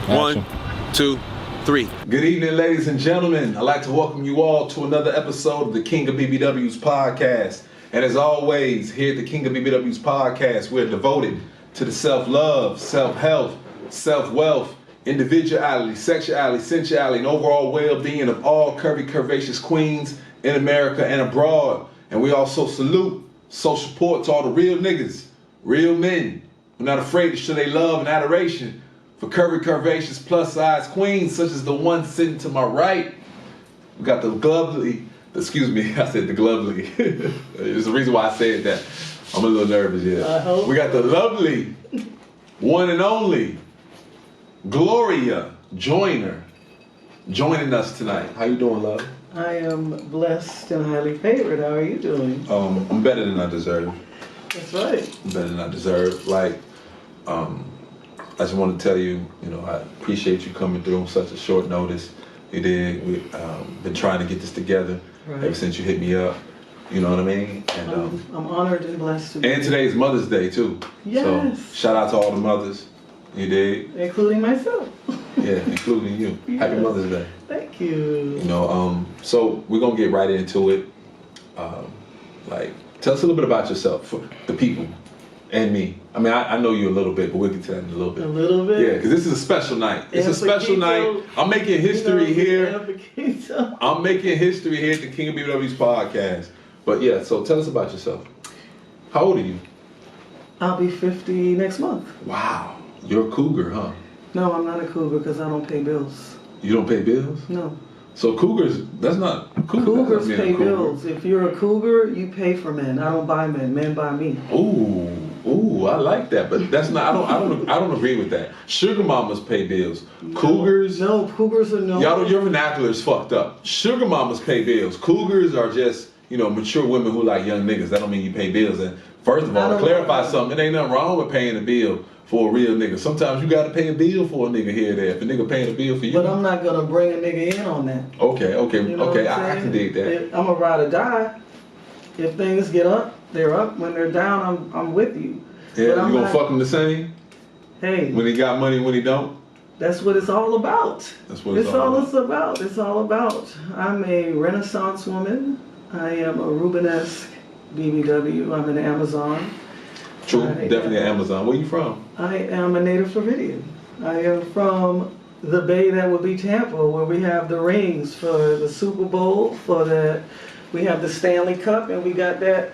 Action. 1, 2, 3. Good evening, ladies and gentlemen. I'd like to welcome you all to another episode of the King of BBWs podcast. And as always, here at the King of BBWs podcast, we're devoted to the self-love, self-health, self-wealth, individuality, sexuality, sensuality, and overall well-being of all curvy, curvaceous queens in America and abroad. And we also salute, show support to all the real niggas, real men, who are not afraid to show their love and adoration for curvy, curvaceous, plus-size queens, such as the one sitting to my right. We got the lovely, excuse me, I said the glovely. There's the reason why I said that. I'm a little nervous, yeah. We got the lovely, one and only, Gloria Joyner, joining us tonight. How you doing, love? I am blessed and highly favored. How are you doing? I'm better than I deserve. That's right. I'm better than I deserve. Like, I just want to tell you, I appreciate you coming through on such a short notice. You did. We've been trying to get this together ever since you hit me up. You know what I mean? And I'm honored and blessed to be and today's Mother's Day too. Yes. So shout out to all the mothers. You did. Including myself. Yeah, including you. Yes. Happy Mother's Day. Thank you. So we're gonna get right into it. Tell us a little bit about yourself for the people and me. I mean, I know you a little bit, but we'll get to that in a little bit. A little bit? Yeah, because this is a special night. It's a special night. I'm making history here. I'm making history here at the King of BBWs podcast. But yeah, so tell us about yourself. How old are you? I'll be 50 next month. Wow. You're a cougar, huh? No, I'm not a cougar because I don't pay bills. You don't pay bills? No. So cougars, that's not Cougars pay bills. If you're a cougar, you pay for men. I don't buy men. Men buy me. Ooh, I like that, but that's not. I don't agree with that. Sugar mamas pay bills. Cougars. No, cougars are no. Your vernacular is fucked up. Sugar mamas pay bills. Cougars are just mature women who like young niggas. That don't mean you pay bills. And first of all, to clarify something, it ain't nothing wrong with paying a bill for a real nigga. Sometimes you gotta pay a bill for a nigga here and there. If a nigga paying a bill for you. But I'm not gonna bring a nigga in on that. Okay, I can dig that. I'm a ride or die. If things get up, they're up. When they're down, I'm with you. Yeah, you gonna fuck him the same? Hey. When he got money, when he don't? That's what it's all about. That's what it's all about. It's all about. I'm a Renaissance woman. I am a Rubenesque BBW. I'm an Amazon. True, definitely an Amazon. Where you from? I am a native Floridian. I am from the bay that would be Tampa, where we have the rings for the Super Bowl, we have the Stanley Cup, and we got that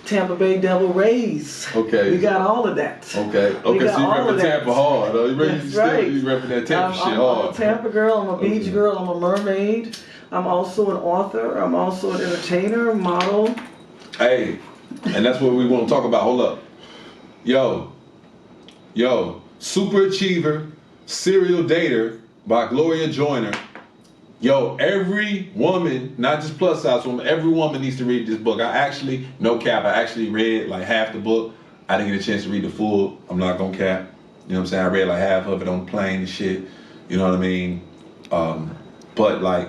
Tampa Bay Devil Rays. Okay. We got all of that. Okay, so you repping Tampa hard. That's right. You repping that Tampa shit hard. I'm a Tampa girl, I'm a beach girl, I'm a mermaid. I'm also an author, I'm also an entertainer, model. Hey, and that's what we want to talk about. Hold up. Yo, Super Achiever, Serial Dater by Gloria Joyner. Yo, every woman, not just plus size woman, every woman needs to read this book. No cap, I actually read like half the book. I didn't get a chance to read the full. I'm not gonna cap. You know what I'm saying? I read like half of it on the plane and shit. You know what I mean? But like,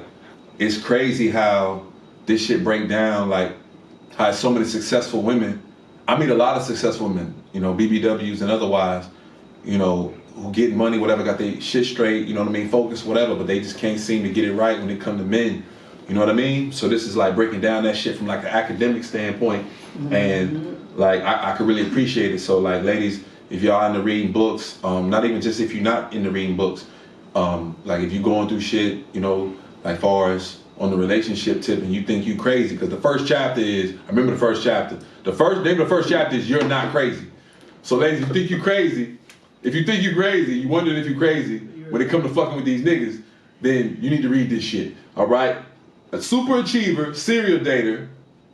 it's crazy how this shit break down, like how so many successful women. I meet a lot of successful women, BBWs and otherwise, who get money, whatever, got their shit straight, you know what I mean, focus, whatever, but they just can't seem to get it right when it come to men, you know what I mean? So this is like breaking down that shit from like an academic standpoint, and like I could really appreciate it. So like, ladies, if y'all into reading books, not even just if you're not into reading books, like if you're going through shit, like far as on the relationship tip and you think you crazy, because the first chapter is, I remember the first chapter, the name of the first chapter is You're Not Crazy. So ladies, if you think you crazy, you wondering if you crazy, when it come to fucking with these niggas, then you need to read this shit, all right? A Super Achiever, Serial Dater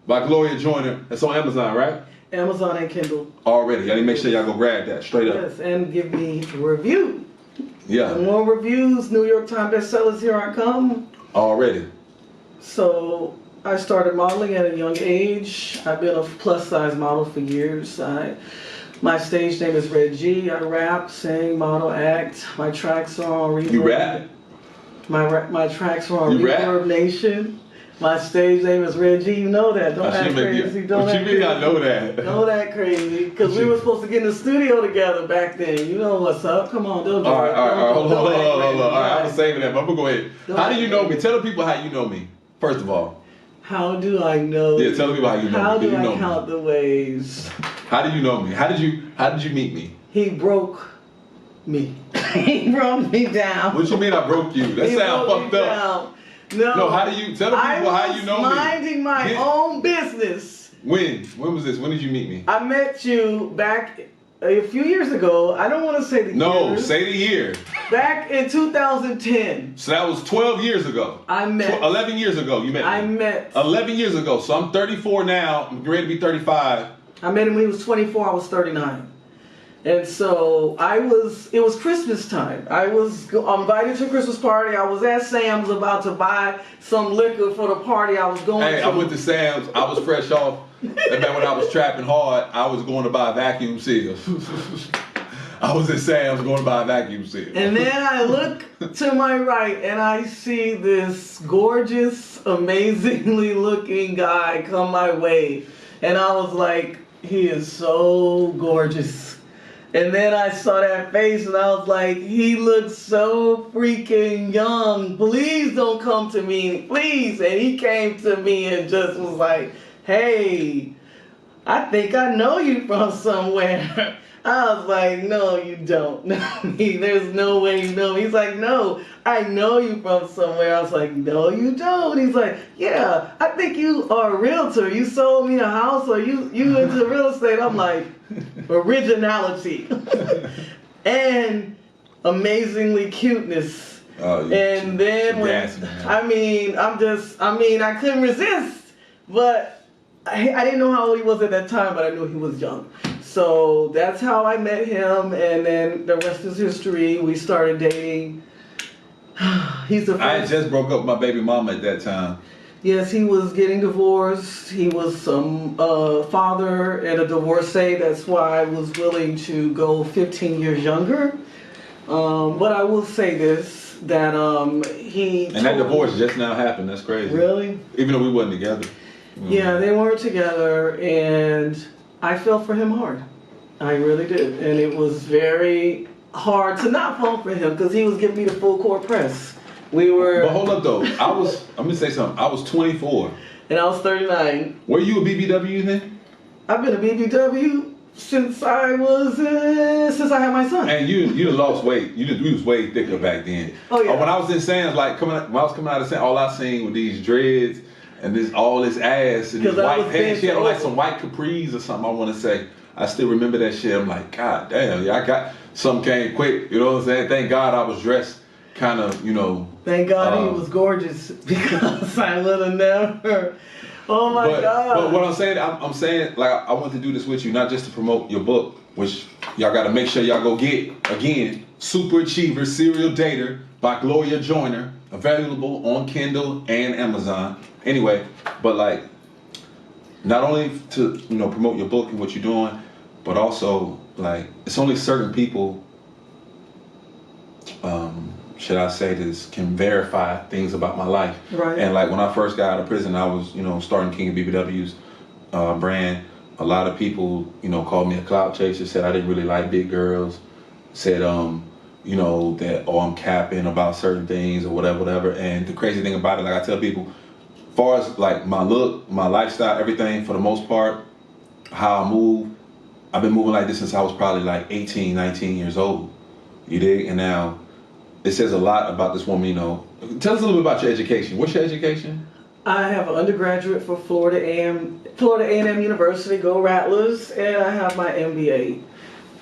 by Gloria Joyner. That's on Amazon, right? Amazon and Kindle. Already, I need to make sure y'all go grab that, straight up. Yes, and give me a review. Yeah. And more reviews, New York Times bestsellers, here I come. Already. So I started modeling at a young age. I've been a plus size model for years. My stage name is Red G. I rap, sing, model, act. My tracks are on Reverb. You rap? My tracks are on Reverb Nation. My stage name is Red G. You know that. Don't act crazy. Don't act crazy. I know that. Don't act crazy. Because we were supposed to get in the studio together back then. You know what's up. Come on, don't do it. All right. saving that, but I'm gonna go ahead. How do you know me? Tell the people how you know me, first of all. How do I know? Yeah, tell the people how you know How me. do I know count the ways? How do you know me? How did you meet me? He broke me. He broke me down. What you mean I broke you? That sounds fucked up. No, how do you tell the people how you know me? I was minding my own business. When was this? When did you meet me? I met you back a few years ago. I don't want to say the year. No, say the year. Back in 2010. So that was 12 years ago. I met. 11 years ago you met me. I met. 11 years ago. So I'm 34 now. I'm ready to be 35. I met him when he was 24. I was 39. And so it was Christmas time. I was invited to a Christmas party. I was at Sam's about to buy some liquor for the party I was going to. Hey, I went to Sam's. I was fresh off. And back when I was trapping hard, I was going to buy vacuum seals. I was at Sam's going to buy vacuum seals. And then I look to my right and I see this gorgeous, amazingly looking guy come my way. And I was like, he is so gorgeous. And then I saw that face and I was like, he looks so freaking young. Please don't come to me, please. And he came to me and just was like, hey, I think I know you from somewhere. I was like, no, you don't know me. There's no way you know me. He's like, no, I know you from somewhere. I was like, no, you don't. He's like, yeah, I think you are a realtor. You sold me a house or you into real estate. I'm like, originality. And amazingly cuteness. Oh, and then I couldn't resist, but I didn't know how old he was at that time, but I knew he was young. So that's how I met him, and then the rest is history. We started dating. He's the first. I had just broke up with my baby mama at that time. Yes, he was getting divorced. He was some father and a divorcee. That's why I was willing to go 15 years younger. But I will say this, that that divorce just now happened. That's crazy. Really? Even though we wasn't together. Yeah, they weren't together, and I fell for him hard. I really did. And it was very hard to not fall for him because he was giving me the full court press. But hold up though. I'm going to say something. I was 24. And I was 39. Were you a BBW then? I've been a BBW since I had my son. And you lost weight. You was way thicker back then. Oh yeah. When I was in Sam's, when I was coming out of Sam's, all I seen were these dreads and all this ass and these white pants. She had like some white capris or something, I want to say. I still remember that shit. I'm like, God damn, yeah, I got something came quick. You know what I'm saying? Thank God I was dressed kind of, Thank God he was gorgeous because I would have never. Oh my God. But what I'm saying, like, I want to do this with you, not just to promote your book, which y'all got to make sure y'all go get. Again, Super Achiever, Serial Dater by Gloria Joyner, available on Kindle and Amazon. Anyway, but like, not only to, promote your book and what you're doing, but also, like, it's only certain people, should I say this, can verify things about my life. Right. And like when I first got out of prison, I was, starting KingofBBWs brand. A lot of people, called me a clout chaser, said I didn't really like big girls, said, that, I'm capping about certain things or whatever. And the crazy thing about it, like I tell people, as far as like my look, my lifestyle, everything, for the most part, how I move, I've been moving like this since I was probably like 18, 19 years old. You dig? And now, it says a lot about this woman, Tell us a little bit about your education. What's your education? I have an undergraduate for Florida A&M University, go Rattlers, and I have my MBA.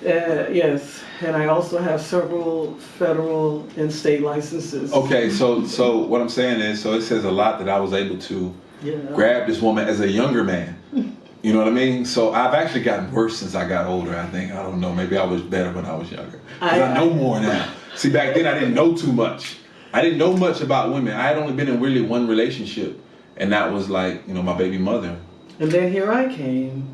Yes, and I also have several federal and state licenses. Okay, so what I'm saying is, it says a lot that I was able to grab this woman as a younger man. You know what I mean? So I've actually gotten worse since I got older, I think. I don't know, maybe I was better when I was younger. Because I know more now. See, back then I didn't know too much. I didn't know much about women. I had only been in really one relationship, and that was like, my baby mother. And then here I came,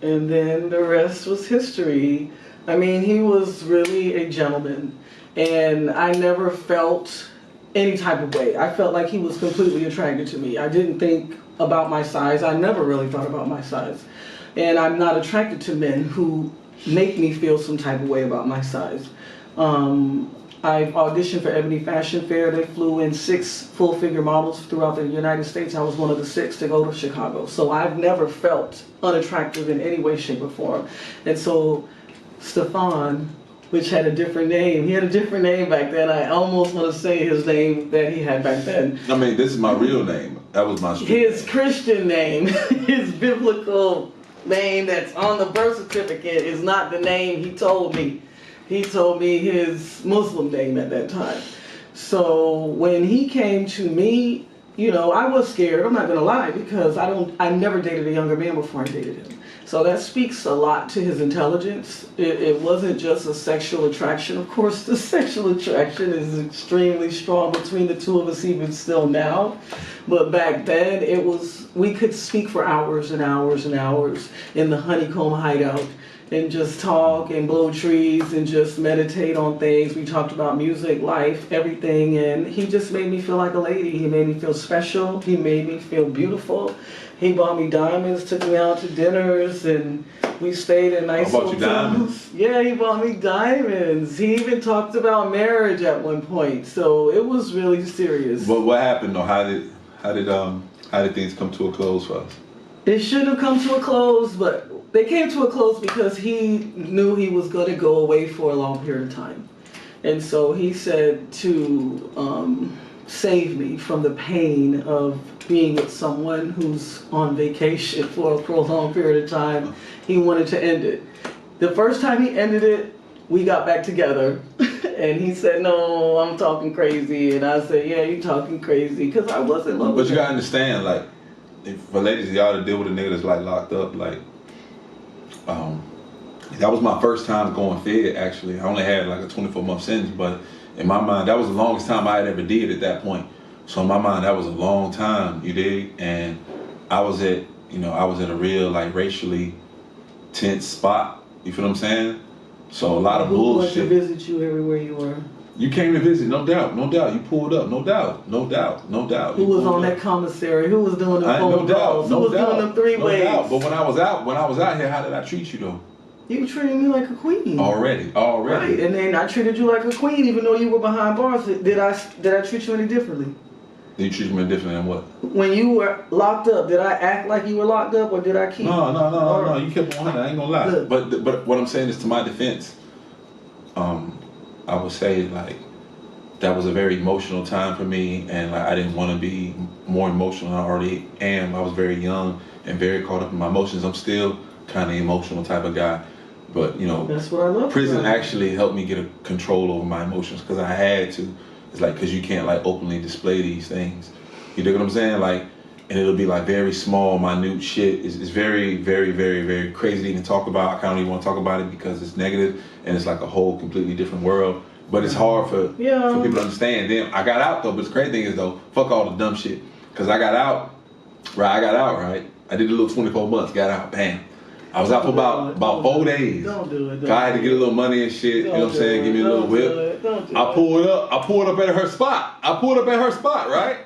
and then the rest was history. I mean, he was really a gentleman, and I never felt any type of way. I felt like he was completely attracted to me. I didn't think about my size. I never really thought about my size. And I'm not attracted to men who make me feel some type of way about my size. I've auditioned for Ebony Fashion Fair. They flew in 6 full-figure models throughout the United States. I was one of the 6 to go to Chicago. So I've never felt unattractive in any way, shape, or form. And so Stefan, which had a different name, he had a different name back then. I almost want to say his name that he had back then. I mean, this is my real name. That was my street His name. Christian name, his biblical name that's on the birth certificate is not the name he told me. He told me his Muslim name at that time. So when he came to me, you know, I was scared, I'm not gonna lie, because I never dated a younger man before I dated him. So that speaks a lot to his intelligence. It wasn't just a sexual attraction. Of course, the sexual attraction is extremely strong between the two of us even still now. But back then, we could speak for hours and hours and hours in the honeycomb hideout and just talk and blow trees and just meditate on things. We talked about music, life, everything, and he just made me feel like a lady. He made me feel special. He made me feel beautiful. He bought me diamonds, took me out to dinners, and we stayed in nice hotels. Bought you diamonds? Yeah, he bought me diamonds. He even talked about marriage at one point, so it was really serious. But what happened though? How did things come to a close for us? It shouldn't have come to a close, but they came to a close because he knew he was going to go away for a long period of time. And so he said to save me from the pain of being with someone who's on vacation for a prolonged period of time, he wanted to end it. The first time he ended it, we got back together. And he said, no, I'm talking crazy. And I said, yeah, you're talking crazy. Because I was in love with him. But you gotta understand, like, for ladies, y'all to deal with a nigga that's like locked up, like, that was my first time going fed, actually. I only had like a 24-month sentence, but in my mind, that was the longest time I had ever did at that point. So in my mind, that was a long time, you dig? And I was at a real, like, racially tense spot. You feel what I'm saying? So a lot of bullshit. Who went to visit you everywhere you were? You came to visit, no doubt, no doubt. You pulled up, no doubt, no doubt, no doubt. Who was on that commissary? Who was doing the phone calls? Who was doing them 3-ways? No doubt. But when I was out here, how did I treat you though? You treated me like a queen. Already. Right, and then I treated you like a queen, even though you were behind bars. Did I treat you any differently? Did you treat me differently than what? When you were locked up, did I act like you were locked up, or did I keep? No. You kept on 100. I ain't gonna lie. Look. But what I'm saying is, to my defense, I would say, like, that was a very emotional time for me, and like I didn't want to be more emotional than I already am. I was very young and very caught up in my emotions. I'm still kind of emotional type of guy, but you know, that's what I love. Prison actually helped me get a control over my emotions because I had to. It's like, because you can't like openly display these things. You dig what I'm saying? Like, and it'll be like very small, minute shit. It's very, very, very, very crazy to even talk about. I kind of even want to talk about it because it's negative and it's like a whole completely different world. But it's hard for people to understand. Then I got out though, but the crazy thing is though, fuck all the dumb shit. Cause I got out, right? I did a little 24 months, got out, bam. I was out for about 4 days. Don't do it. I had to get a little money and shit, you know what I'm saying? Give me a little whip. I pulled up at her spot. Right?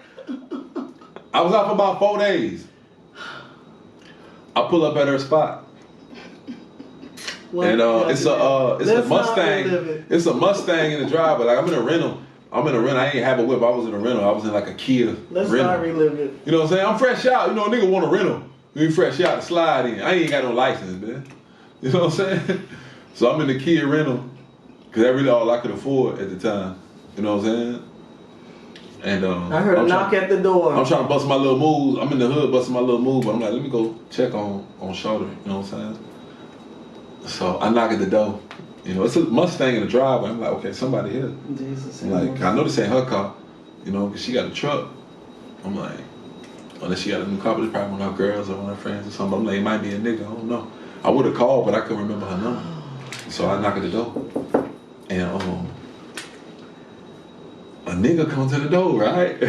I was out for about 4 days. I pull up at her spot. And it's a Mustang. It's a Mustang in the driveway. Like, I'm in a rental. I ain't have a whip. I was in a rental. I was in like a Kia Let's rental. not relive it. You know what I'm saying? I'm fresh out. You know, a nigga want a rental. You fresh out to slide in. I ain't got no license, man. You know what I'm saying? So I'm in the Kia rental because that's really all I could afford at the time. You know what I'm saying? And I heard a knock at the door. I'm trying to bust my little moves. I'm in the hood busting my little move, but I'm like, let me go check on Shoulder. You know what I'm saying? So I knock at the door. You know, it's a Mustang in the driveway. I'm like, okay, somebody here. Jesus. I'm like, I know this ain't her car, you know, because she got a truck. I'm like, unless she got a new car, but it's probably one of her girls or one of her friends or something. I'm like, it might be a nigga, I don't know. I would have called, but I couldn't remember her number. So I knock at the door. And a nigga comes to the door, right?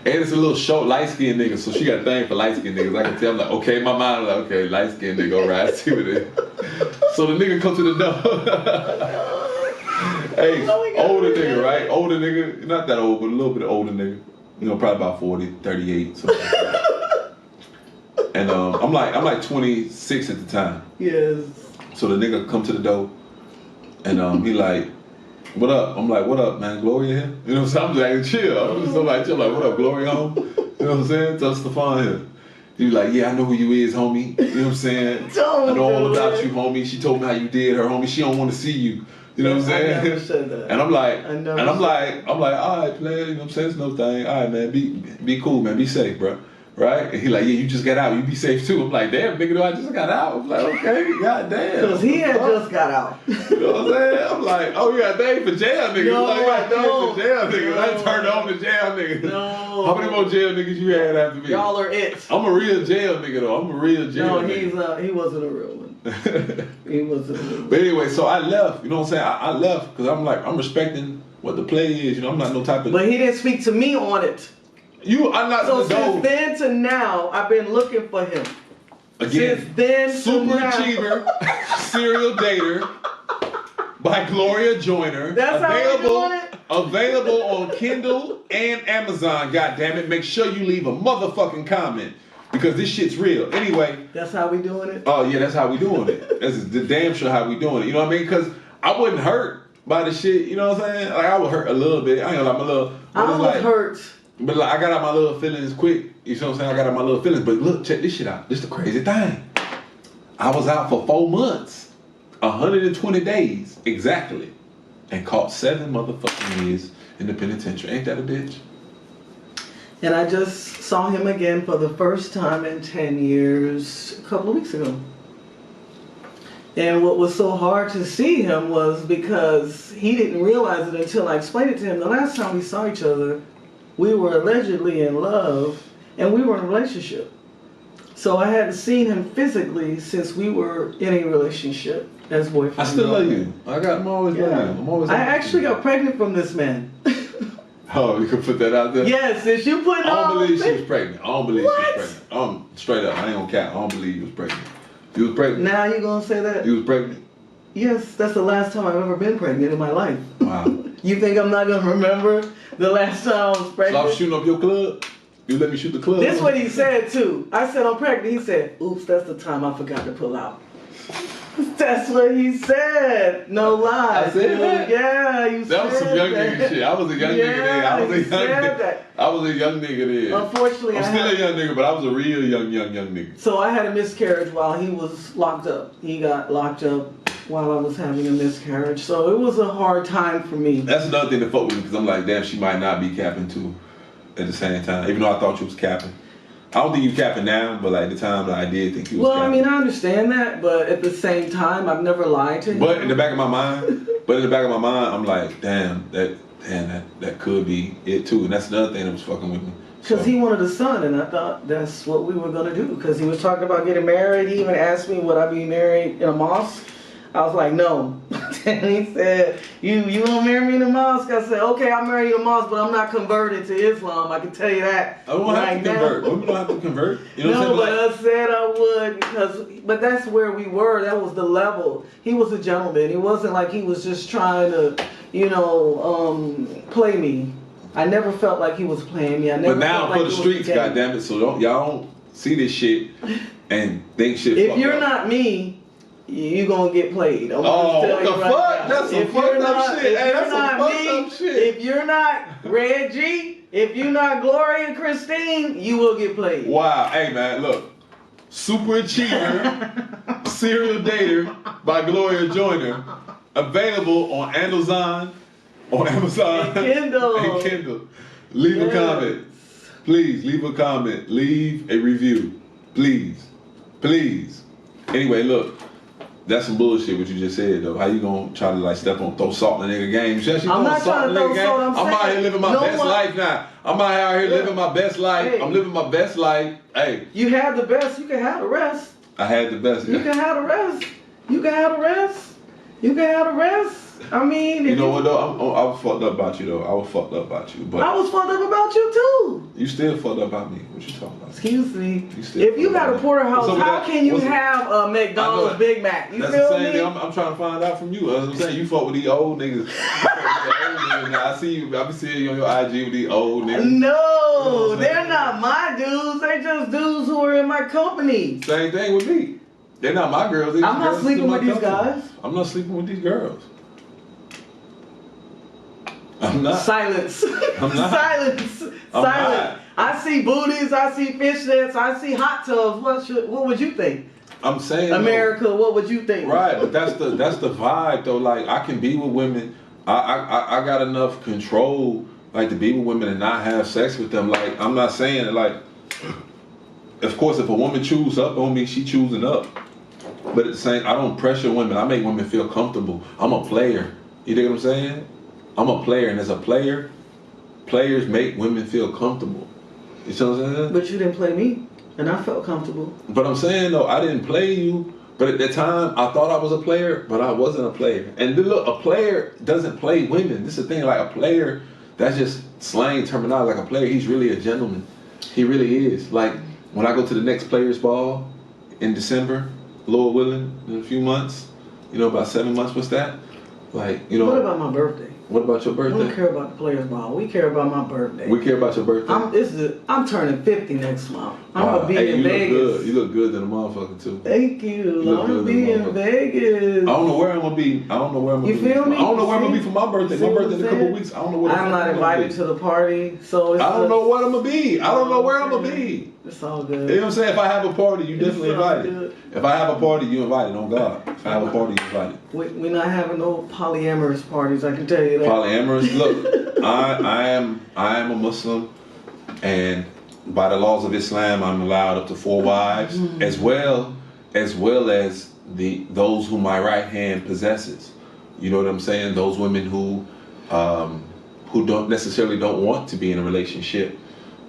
And it's a little short, light-skinned nigga, so she got a thing for light-skinned niggas. I can tell, I'm like, okay, in my mind, I'm like, okay, light-skinned nigga, all right, see what it is. So the nigga comes to the door. Hey, older nigga, right? Older nigga, not that old, but a little bit older nigga. You know, probably about 40, 38, something like that. And I'm like 26 at the time. Yes. So the nigga come to the door, and he like, What up? I'm like, what up, man? Gloria here? You know what I'm saying? I'm just like, chill. I'm just like, chill. Like, what up, Gloria home? You know what I'm saying? Tell Stefan here. He was like, yeah, I know who you is, homie. You know what I'm saying? I know all about you, homie. She told me how you did her, homie. She don't want to see you. You know what I'm saying? I never said that. And I'm like, all right, player. You know what I'm saying? It's no thing. All right, man. Be cool, man. Be safe, bro. Right? And he like, yeah, you just got out. You be safe too. I'm like, damn, nigga, I just got out. I'm like, okay, goddamn. Because he had just got out. You know what I'm saying? I'm like, oh, you got a thing for jail, nigga. No, I'm like, you got a thing for jail, nigga. No. I turned on the jail, nigga. No. How many more jail niggas you had after me? Y'all are it. I'm a real jail nigga, though. I'm a real jail nigga. No, he wasn't a real one. He wasn't a real one. But anyway, so I left. You know what I'm saying? I left because I'm like, I'm respecting what the play is. You know, I'm not no type of... But he didn't speak to me on it. I'm not So the dog. since then to now, I've been looking for him. Again, Since then Super to now. Achiever, Serial Dater by Gloria Joyner. That's how we doing it? Available on Kindle and Amazon, goddammit. Make sure you leave a motherfucking comment because this shit's real. Anyway. That's how we doing it? Oh, yeah, that's how we doing it. That's the damn sure how we doing it. You know what I mean? Because I wasn't hurt by the shit. You know what I'm saying? Like, I was hurt a little bit. I ain't gonna lie, my little... I was hurt. But like, I got out my little feelings quick. You know what I'm saying? I got out my little feelings. But look, check this shit out. This is the crazy thing. I was out for 4 months, 120 days exactly, and caught 7 motherfucking years in the penitentiary. Ain't that a bitch? And I just saw him again for the first time in 10 years a couple of weeks ago. And what was so hard to see him was because he didn't realize it until I explained it to him. The last time we saw each other, we were allegedly in love and we were in a relationship. So I hadn't seen him physically since we were in a relationship as boyfriend. I still love you. I'm always loving you. I'm always. I actually got pregnant from this man. Oh, you can put that out there? Yes, since you put it on. I don't believe she was pregnant. I don't believe she was pregnant. Straight up, I ain't gonna cap. I don't believe you was pregnant. You was pregnant. Now you gonna say that? You was pregnant? Yes, that's the last time I've ever been pregnant in my life. Wow. You think I'm not gonna remember the last time I was pregnant? So I was shooting up your club? You let me shoot the club? This is what he said too. I said I'm pregnant. He said, oops, that's the time I forgot to pull out. That's what he said. No lie. I said that? Yeah, you said that. That was some young nigga shit. I was a young nigga then. I was a young nigga. That. I was a young nigga then. Unfortunately, I'm still a young nigga, but I was a real young nigga. So I had a miscarriage while he was locked up. He got locked up while I was having a miscarriage. So it was a hard time for me. That's another thing to fuck with me because I'm like, damn, she might not be capping too at the same time. Even though I thought you was capping. I don't think you capping now, but like the time I did think you was capping. Well, I mean, I understand that, but at the same time, I've never lied to him. But in the back of my mind, I'm like, damn, that could be it too. And that's another thing that was fucking with me. Because he wanted a son, and I thought that's what we were going to do. Because he was talking about getting married. He even asked me, would I be married in a mosque? I was like, no. And he said, you gonna marry me in a mosque? I said, okay, I'll marry you in a mosque, but I'm not converted to Islam. I can tell you that. I don't have to convert. Women don't have to convert. You know no, what I'm but I said I would but that's where we were. That was the level. He was a gentleman. It wasn't like he was just trying to, play me. I never felt like he was playing me. I never. But now felt for like the streets, goddammit, so y'all don't see this shit and think shit. If you're not me, you gonna get played. Oh, what the fuck? That's some fucked up shit. Hey, that's some fucked up shit. If you're not Reggie, if you're not Gloria Christine, you will get played. Wow. Hey, man, look. Super Achiever, Serial Dater by Gloria Joyner. Available on Amazon. And Kindle. And Kindle. Leave a comment. Please, leave a comment. Leave a review. Please. Please. Anyway, look. That's some bullshit what you just said though. How you gonna try to throw salt in the nigga game? I'm not trying to throw salt. I'm out here living my best life now. I'm out here living my best life. Hey. I'm living my best life. Hey. You have the best, you can have the rest. I had the best. You can have the rest. You can have the rest. You can have the rest. I mean, you know what though? I was fucked up about you though. I was fucked up about you, but I was fucked up about you too. You still fucked up about me. What you talking about? Excuse me. If you got a porterhouse, how can you have a McDonald's Big Mac? You that's feel the same me? thing I'm trying to find out from you. As I'm saying, you fuck with these old niggas. Now I see you. I be seeing you on your IG with these old niggas. No, they're not my dudes. They just dudes who are in my company. Same thing with me. They're not my girls. I'm not sleeping with these guys. I'm not sleeping with these girls. I'm not. Silence. I'm not. Silence. I'm Silence. not. I see booties. I see fishnets. I see hot tubs. What would you think? I'm saying America, what would you think? Right, but that's the vibe though. Like I can be with women. I got enough control like to be with women and not have sex with them. Like I'm not saying that, like, of course if a woman chooses up on me, she choosing up. But at the same, I don't pressure women. I make women feel comfortable. I'm a player. You dig what I'm saying? I'm a player, and as a player, players make women feel comfortable. You see what I'm saying? But you didn't play me, and I felt comfortable. But I'm saying though, I didn't play you. But at that time, I thought I was a player, but I wasn't a player. And then look, a player doesn't play women. This is the thing, like a player, that's just slang terminology. Like a player, he's really a gentleman. He really is. Like when I go to the next players ball in December, Lord willing, in a few months, about 7 months, what's that? Like, What about my birthday? What about your birthday? We don't care about the players ball. We care about my birthday. We care about your birthday? I'm turning 50 next month. I'm Wow. going to be in Vegas. Look good. You look good than a motherfucker too. Thank you. I'm going to be in Vegas. I don't know where I'm going to be. You feel me? I don't know where I'm going to be for my birthday. My birthday in a couple of weeks. I don't know where I'm not invited to the party, so it's I don't know what I'm going to be. I don't know where I'm going to be. It's all good. You know what I'm saying? If I have a party, you definitely invited. Good. If I have a party, you invited. On God. If I have a party, you invited. We're not having no polyamorous parties, I can tell you that. Polyamorous? Look, I am a Muslim, and by the laws of Islam, I'm allowed up to 4 wives, as well as those who my right hand possesses. You know what I'm saying? Those women who don't necessarily don't want to be in a relationship.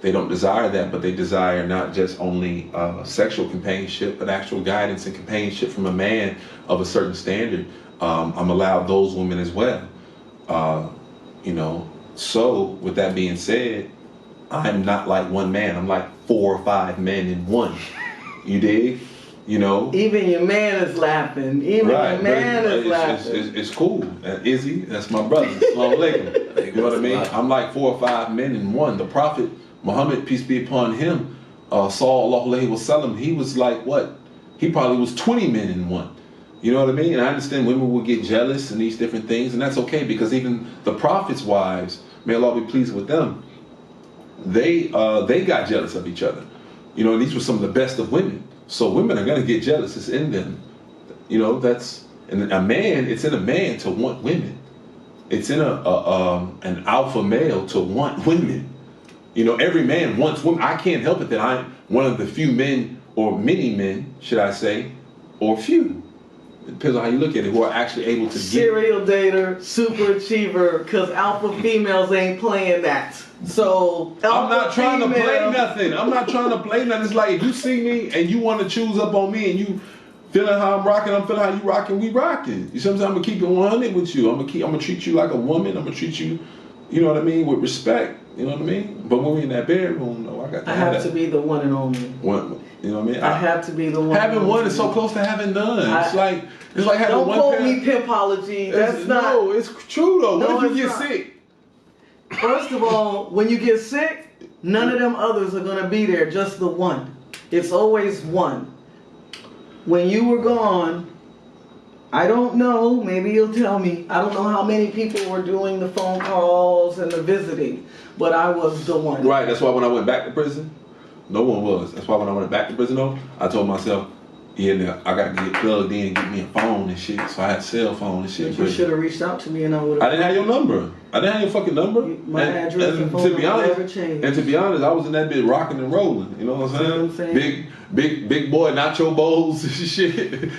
They don't desire that, but they desire not just only sexual companionship, but actual guidance and companionship from a man of a certain standard. I'm allowed those women as well. So with that being said, I'm not like one man. I'm like 4 or 5 men in one. You dig? Even your man is laughing. Even right, your man is laughing. It's cool. Izzy, that's my brother. Assalamu alaikum. You know what I mean? I'm like 4 or 5 men in one. The Prophet Muhammad, peace be upon him, sallallahu alaihi wasallam, he was like what? He probably was 20 men in one. You know what I mean? And I understand women will get jealous and these different things, and that's okay because even the Prophet's wives, may Allah be pleased with them, they got jealous of each other. And these were some of the best of women. So women are gonna get jealous. It's in them. That's and a man. It's in a man to want women. It's in an alpha male to want women. Every man wants women. I can't help it that I'm one of the few men, or many men, should I say, or few. It depends on how you look at it, who are actually able to serial dater, super achiever, because alpha females ain't playing that. So I'm not trying to play nothing. I'm not trying to play nothing. It's like if you see me and you want to choose up on me and you feeling how I'm rocking, I'm feeling how you rocking, we rocking. You see what I'm saying? I'm gonna keep it 100 with you. I'm gonna treat you like a woman. I'm gonna treat you, you know what I mean, with respect. You know what I mean? But when we in that bedroom, no, I have to be the one and only. One, you know what I mean? I have to be the one. Having one is so close to having none. It's like having don't one. Don't quote me pimpology. That's not. No, it's true though. No, what if you get not. sick? First of all, when you get sick, none of them others are gonna be there. Just the one. It's always one. When you were gone, I don't know, maybe you'll tell me. I don't know how many people were doing the phone calls and the visiting, but I was the one. Right, that's why when I went back to prison, no one was. That's why when I went back to prison though, I told myself, yeah, I got to get plugged in and get me a phone and shit. So I had a cell phone and shit. You should have reached out to me and I would have. I didn't have your number. I didn't have your fucking number. My address and phone number never changed. And to be honest, I was in that bit rocking and rolling. You know what I'm saying? Big boy nacho bowls and shit.